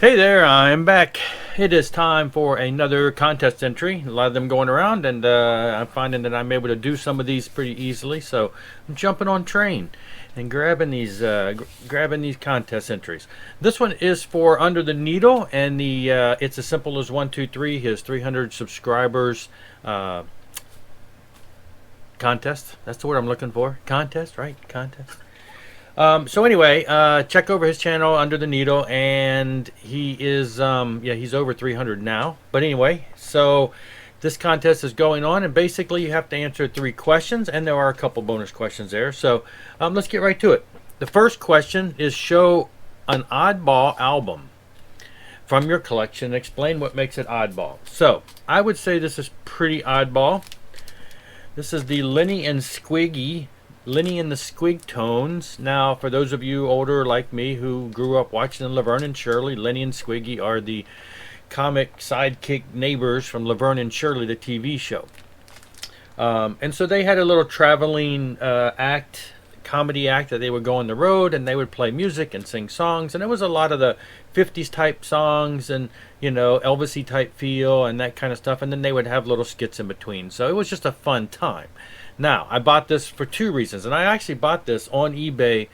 Hey there, I'm back. It is time for another contest entry. A lot of them going around, and I'm finding that I'm able to do some of these pretty easily. So I'm jumping on train and grabbing these contest entries. This one is for Under the Needle, and it's as simple as 123. His 300 subscribers contest. That's the word I'm looking for. Contest, right? Contest. So anyway, check over his channel Under the Needle, and he is he's over 300 now. But anyway, so this contest is going on, and basically you have to answer 3 questions, and there are a couple bonus questions there. So let's get right to it. The first question is: show an oddball album from your collection. Explain what makes it oddball. So I would say this is pretty oddball. This is the Lenny and Squiggy. Lenny and the Squig Tones. Now, for those of you older like me who grew up watching Laverne and Shirley, Lenny and Squiggy are the comic sidekick neighbors from Laverne and Shirley, the TV show. And so they had a little traveling comedy act that they would go on the road and they would play music and sing songs. And it was a lot of the 50s type songs and, you know, Elvis-y type feel and that kind of stuff. And then they would have little skits in between. So it was just a fun time. Now, I bought this for 2 reasons, and I actually bought this on eBay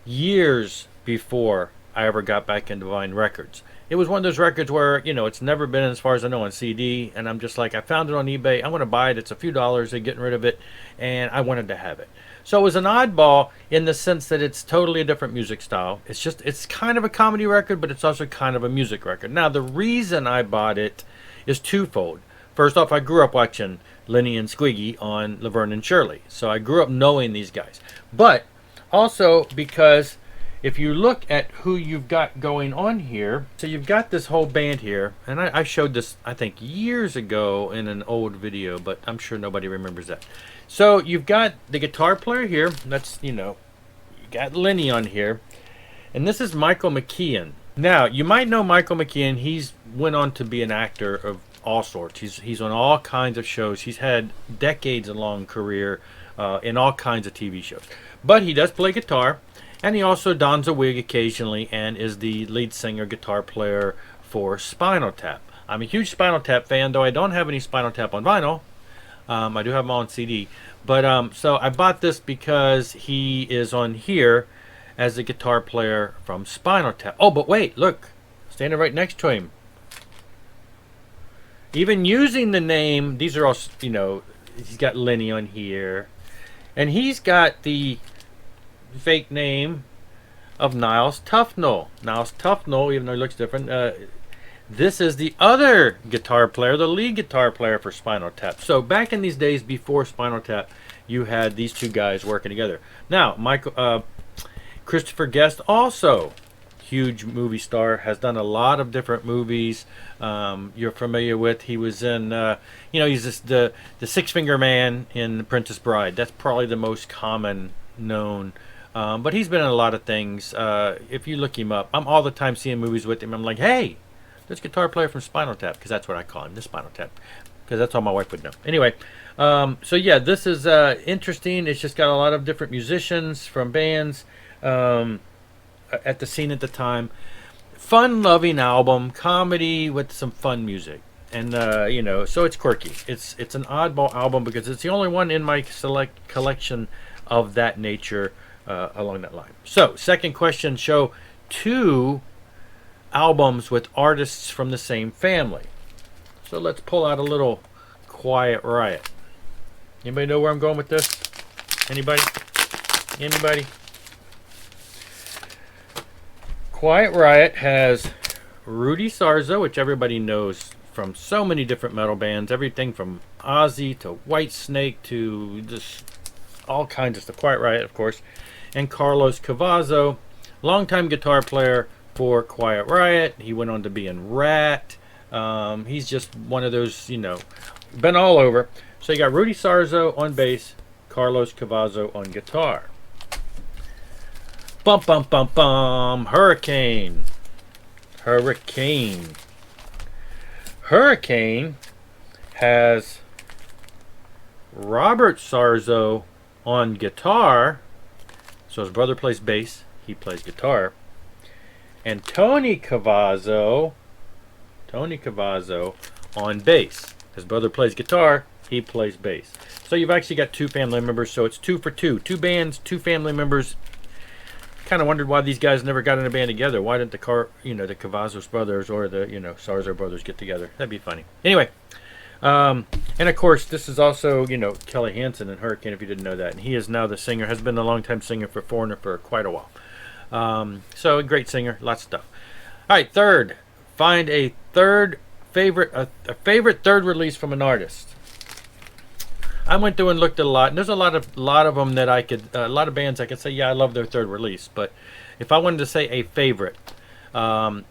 years before I ever got back into buying records. It was one of those records where, you know, it's never been, as far as I know, on CD, and I'm just like, I found it on eBay, I'm going to buy it, it's a few dollars, they're getting rid of it, and I wanted to have it. So it was an oddball in the sense that it's totally a different music style. It's kind of a comedy record, but it's also kind of a music record. Now, the reason I bought it is twofold. First off, I grew up watching Lenny and Squiggy on Laverne and Shirley. So I grew up knowing these guys. But also because if you look at who you've got going on here, so you've got this whole band here. And I showed this, I think, years ago in an old video, but I'm sure nobody remembers that. So you've got the guitar player here. That's, you know, you got Lenny on here. And this is Michael McKean. Now, you might know Michael McKean. He's went on to be an actor of all sorts. He's on all kinds of shows. He's had decades-long career in all kinds of TV shows. But he does play guitar, and he also dons a wig occasionally and is the lead singer, guitar player for Spinal Tap. I'm a huge Spinal Tap fan, though I don't have any Spinal Tap on vinyl. I do have them all on CD. But so I bought this because he is on here as a guitar player from Spinal Tap. Oh, but wait, look, standing right next to him. Even using the name, these are all, you know, he's got Lenny on here. And he's got the fake name of Niles Tufnell. Niles Tufnell, even though he looks different, this is the other guitar player, the lead guitar player for Spinal Tap. So back in these days before Spinal Tap, you had these 2 guys working together. Now, Christopher Guest, also huge movie star, has done a lot of different movies you're familiar with. He was in, you know, he's just the 6-finger man in The Princess Bride. That's probably the most common known. But he's been in a lot of things. If you look him up, I'm all the time seeing movies with him. I'm like, hey, this guitar player from Spinal Tap, because that's what I call him, the Spinal Tap, because that's all my wife would know. Anyway, so yeah, this is interesting. It's just got a lot of different musicians from bands at the scene at the time. Fun-loving album, comedy with some fun music, and you know, so it's quirky. It's an oddball album because it's the only one in my select collection of that nature along that line. So, second question: show 2 albums with artists from the same family. So let's pull out a little Quiet Riot. Anybody know where I'm going with this? Anybody? Anybody? Quiet Riot has Rudy Sarzo, which everybody knows from so many different metal bands, everything from Ozzy to Whitesnake to just all kinds of stuff. Quiet Riot, of course, and Carlos Cavazo, longtime guitar player for Quiet Riot. He went on to be in Rat. He's just one of those, you know, been all over. So you got Rudy Sarzo on bass, Carlos Cavazo on guitar. Bum bum bum bum. Hurricane. Hurricane has Robert Sarzo on guitar. So his brother plays bass, he plays guitar. and Tony Cavazzo on bass. His brother plays guitar, he plays bass. So you've actually got 2 family members, so it's 2 for 2. 2 bands, 2 family members. Kind of wondered why these guys never got in a band together. Why didn't the Cavazos brothers or the Sarzo brothers get together? That'd be funny. Anyway, and of course this is also Kelly Hansen in Hurricane, if you didn't know that, and he is now the singer. Has been a longtime singer for Foreigner for quite a while. So a great singer, lots of stuff. All right, third. Find a favorite third release from an artist. I went through and looked at a lot, and there's a lot of them that a lot of bands I could say, yeah, I love their third release. But if I wanted to say a favorite, I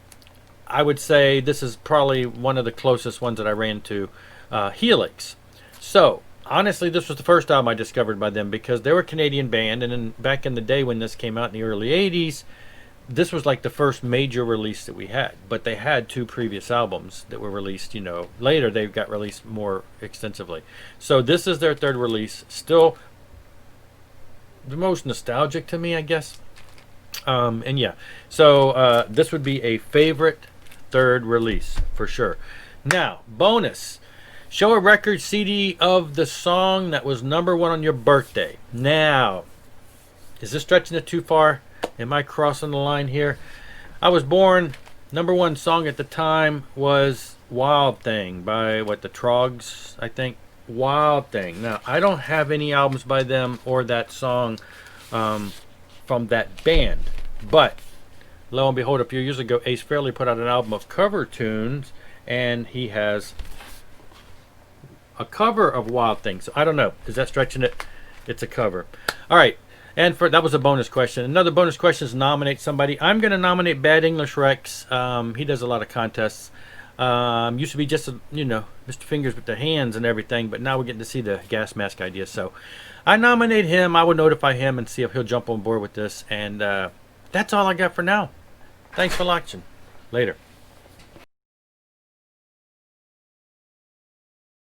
would say this is probably one of the closest ones that I ran to, Helix. So honestly, this was the first album I discovered by them because they were a Canadian band, and then back in the day when this came out in the early '80s, this was like the first major release that we had. But they had 2 previous albums that were released, later. They got released more extensively. So this is their third release. Still the most nostalgic to me, I guess. And yeah, so this would be a favorite third release for sure. Now, bonus. Show a record CD of the song that was #1 on your birthday. Now, is this stretching it too far? Am I crossing the line here? I was born, #1 song at the time was Wild Thing by the Trogs, I think. Wild Thing. Now, I don't have any albums by them or that song from that band. But, lo and behold, a few years ago, Ace Frehley put out an album of cover tunes, and he has a cover of Wild Thing. So, I don't know. Is that stretching it? It's a cover. All right. And that was a bonus question. Another bonus question is nominate somebody. I'm going to nominate Bad English Rex. He does a lot of contests. Used to be just, Mr. Fingers with the hands and everything, but now we're getting to see the gas mask idea. So I nominate him. I will notify him and see if he'll jump on board with this. And that's all I got for now. Thanks for watching. Later.